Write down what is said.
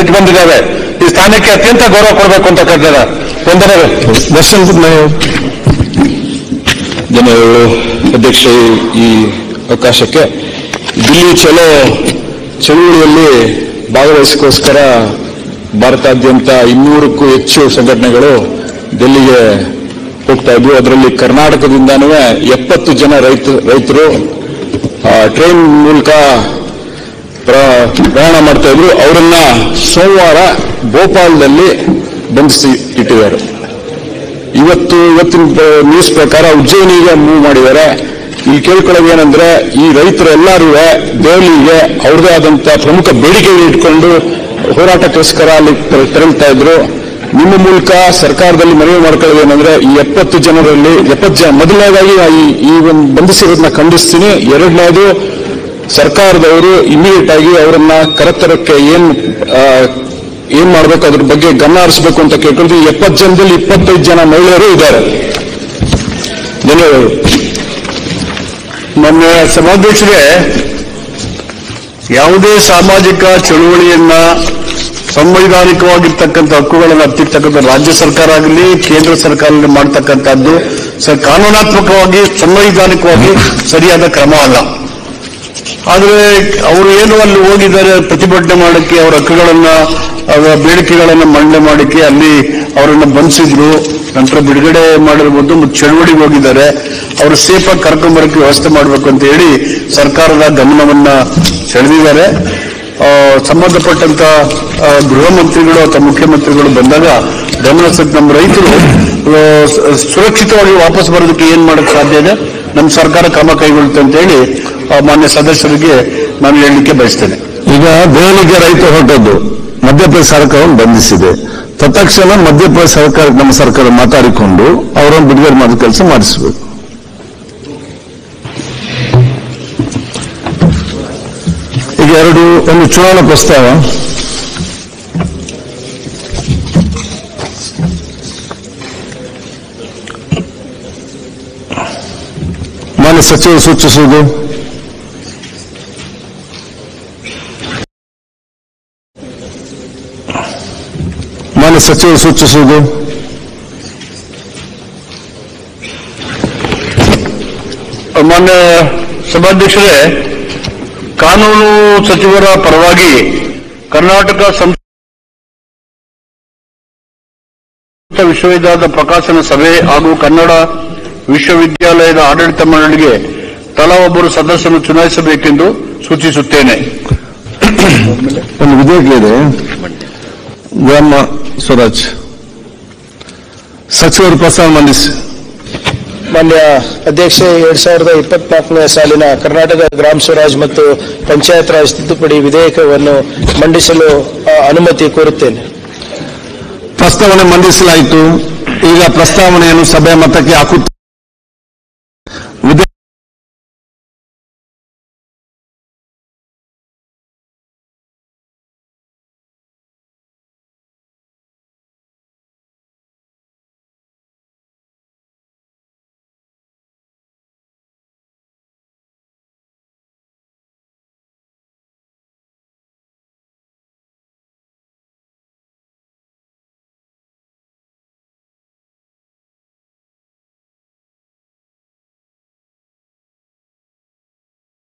ಬಿಟ್ಟು ಬಂದಿದ್ದಾವೆ. ಈ ಸ್ಥಾನಕ್ಕೆ ಅತ್ಯಂತ ಗೌರವ ಕೊಡಬೇಕು ಅಂತ ಕರೆದಿದ್ದಾರೆ. ವಂದನೆಗಳು. ದರ್ಶನ್ ಧನ್ಯವಾದಗಳು ಅಧ್ಯಕ್ಷ ಈ ಅವಕಾಶಕ್ಕೆ. ದಿಲ್ಲಿ ಚಲೋ ಚಳುವಳಿಯಲ್ಲಿ ಭಾಗವಹಿಸೋಸ್ಕರ ಭಾರತಾದ್ಯಂತ 200ಕ್ಕೂ ಹೆಚ್ಚು ಸಂಘಟನೆಗಳು ದಿಲ್ಲಿಗೆ ಹೋಗ್ತಾ ಇದ್ವು. ಅದರಲ್ಲಿ ಕರ್ನಾಟಕದಿಂದಾನೂ 70 ಜನ ರೈತರು ಟ್ರೈನ್ ಮೂಲಕ ಪ್ರಯಾಣ ಮಾಡ್ತಾ ಇದ್ರು. ಅವರನ್ನ ಸೋಮವಾರ ಭೋಪಾಲ್ನಲ್ಲಿ ಬಂಧಿಸಿ ಇಟ್ಟಿದ್ದಾರೆ. ಇವತ್ತಿನ ನ್ಯೂಸ್ ಪ್ರಕಾರ ಉಜ್ಜಯಿನಿಗೆ ಮೂವ್ ಮಾಡಿದ್ದಾರೆ. ಇಲ್ಲಿ ಕೇಳ್ಕೊಳ್ಳೋದು ಏನಂದ್ರೆ, ಈ ರೈತರೆಲ್ಲರೂ ದೆಹಲಿಗೆ ಅವ್ರದೇ ಆದಂತ ಪ್ರಮುಖ ಬೇಡಿಕೆಗಳು ಇಟ್ಕೊಂಡು ಹೋರಾಟಕ್ಕೋಸ್ಕರ ಅಲ್ಲಿ ತೆರಳ್ತಾ ಇದ್ರು. ನಿಮ್ಮ ಮೂಲಕ ಸರ್ಕಾರದಲ್ಲಿ ಮನವಿ ಮಾಡ್ಕೊಳ್ಳೋದು ಏನಂದ್ರೆ, ಈ 70 ಜನರಲ್ಲಿ 70 ಜನ ಮೊದಲನೇದಾಗಿ ಈ ಒಂದು ಬಂಧಿಸಿರೋದನ್ನ ಖಂಡಿಸ್ತೀನಿ. ಎರಡನೇದು, ಸರ್ಕಾರದವರು ಇಮಿಡಿಯೇಟ್ ಆಗಿ ಅವರನ್ನ ಕರೆತರಕ್ಕೆ ಏನ್ ಮಾಡಬೇಕು ಅದ್ರ ಬಗ್ಗೆ ಗಮನ ಹರಿಸಬೇಕು ಅಂತ ಕೇಳ್ಕೊಂಡು 70 ಜನದಲ್ಲಿ 25 ಜನ ಮಹಿಳೆಯರು ಇದ್ದಾರೆ. ಧನ್ಯವಾದಗಳು. ನಮ್ಮ ಸಭಾಧ್ಯಕ್ಷರೇ, ಯಾವುದೇ ಸಾಮಾಜಿಕ ಚಳುವಳಿಯನ್ನ ಸಂವೈಧಾನಿಕವಾಗಿರ್ತಕ್ಕಂಥ ಹಕ್ಕುಗಳನ್ನು ಹತ್ತಿರ್ತಕ್ಕಂಥ ರಾಜ್ಯ ಸರ್ಕಾರ ಆಗಲಿ ಕೇಂದ್ರ ಸರ್ಕಾರ ಮಾಡ್ತಕ್ಕಂಥದ್ದು ಕಾನೂನಾತ್ಮಕವಾಗಿ ಸಂವೈಧಾನಿಕವಾಗಿ ಸರಿಯಾದ ಕ್ರಮ ಅಲ್ಲ. ಆದರೆ ಅವರು ಏನು ಅಲ್ಲಿ ಹೋಗಿದ್ದಾರೆ ಪ್ರತಿಭಟನೆ ಮಾಡಕ್ಕೆ, ಅವರ ಹಕ್ಕುಗಳನ್ನ ಬೇಡಿಕೆಗಳನ್ನ ಮಂಡನೆ ಮಾಡಕ್ಕೆ ಅಲ್ಲಿ ಅವರನ್ನ ಬಂಧಿಸಿದ್ರು. ನಂತರ ಬಿಡುಗಡೆ ಮಾಡಿರ್ಬೋದು. ಮತ್ತು ಚಳುವಳಿಗೆ ಹೋಗಿದ್ದಾರೆ. ಅವರು ಸೇಫ್ ಆಗಿ ಕರ್ಕೊಂಡ್ಬರಕ್ಕೆ ವ್ಯವಸ್ಥೆ ಮಾಡಬೇಕು ಅಂತ ಹೇಳಿ ಸರ್ಕಾರದ ಗಮನವನ್ನ ಸೆಳೆದಿದ್ದಾರೆ. ಸಂಬಂಧಪಟ್ಟಂತ ಗೃಹ ಮಂತ್ರಿಗಳು ಅಥವಾ ಮುಖ್ಯಮಂತ್ರಿಗಳು ಬಂದಾಗ ಗಮನಿಸಕ್ಕೆ ನಮ್ಮ ರೈತರು ಸುರಕ್ಷಿತವಾಗಿ ವಾಪಸ್ ಬರೋದಕ್ಕೆ ಏನ್ ಮಾಡಕ್ಕೆ ಸಾಧ್ಯ ಇದೆ, ನಮ್ಮ ಸರ್ಕಾರ ಕ್ರಮ ಕೈಗೊಳ್ಳುತ್ತೆ ಅಂತ ಹೇಳಿ ಮಾನ್ಯ ಸದಸ್ಯರಿಗೆ ನಾನು ಹೇಳಲಿಕ್ಕೆ ಬಯಸ್ತೇನೆ. ಈಗ ದೆಹಲಿಗೆ ರೈತ ಹೊರಟದ್ದು ಮಧ್ಯಪ್ರದೇಶ ಸರ್ಕಾರವನ್ನು ಬಂಧಿಸಿದೆ. ತತ್ಕ್ಷಣ ಮಧ್ಯಪ್ರದೇಶ ಸರ್ಕಾರಕ್ಕೆ ನಮ್ಮ ಸರ್ಕಾರ ಮಾತಾಡಿಕೊಂಡು ಅವರನ್ನು ಬಿಡುಗಡೆ ಮಾಡೋ ಕೆಲಸ ಮಾಡಿಸಬೇಕು. ಈಗ ಒಂದು ಚುನಾವಣಾ ಪ್ರಸ್ತಾವ. ಮಾನ್ಯ ಸಚಿವರು ಸೂಚಿಸುವುದು. ಮಾನ್ಯ ಸಚಿವರು ಸೂಚಿಸುವುದು. ಮಾನ್ಯ ಸಭಾಧ್ಯಕ್ಷರೇ, ಕಾನೂನು ಸಚಿವರ ಪರವಾಗಿ ಕರ್ನಾಟಕ ಸಂಸ್ಕೃತ ವಿಶ್ವವಿದ್ಯಾಲಯದ ಪ್ರಕಾಶನ ಸಭೆ ಹಾಗೂ ಕನ್ನಡ ವಿಶ್ವವಿದ್ಯಾಲಯದ ಆಡಳಿತ ಮಂಡಳಿಗೆ ತಲಾ ಒಬ್ಬರು ಸದಸ್ಯರನ್ನು ಚುನಾಯಿಸಬೇಕೆಂದು ಸೂಚಿಸುತ್ತೇನೆ. ಒಂದು ವಿಧೇಯಕ ಇದೆ, ಗ್ರಾಮ ಸ್ವರಾಜ್. ಸಚಿವರು ಪ್ರಸ್ತಾವ ಮಂಡಿಸಿ. ಮಾನ್ಯ ಅಧ್ಯಕ್ಷ, 2024ನೇ ಸಾಲಿನ ಕರ್ನಾಟಕ ಗ್ರಾಮ ಸ್ವರಾಜ್ ಮತ್ತು ಪಂಚಾಯತ್ ರಾಜ್ ತಿದ್ದುಪಡಿ ವಿಧೇಯಕವನ್ನು ಮಂಡಿಸಲು ಅನುಮತಿ ಕೋರುತ್ತೇನೆ. ಪ್ರಸ್ತಾವನೆ ಮಂಡಿಸಲಾಯಿತು. ಈಗ ಪ್ರಸ್ತಾವನೆಯನ್ನು ಸಭೆ ಮತಕ್ಕೆ ಹಾಕುತ್ತೇನೆ.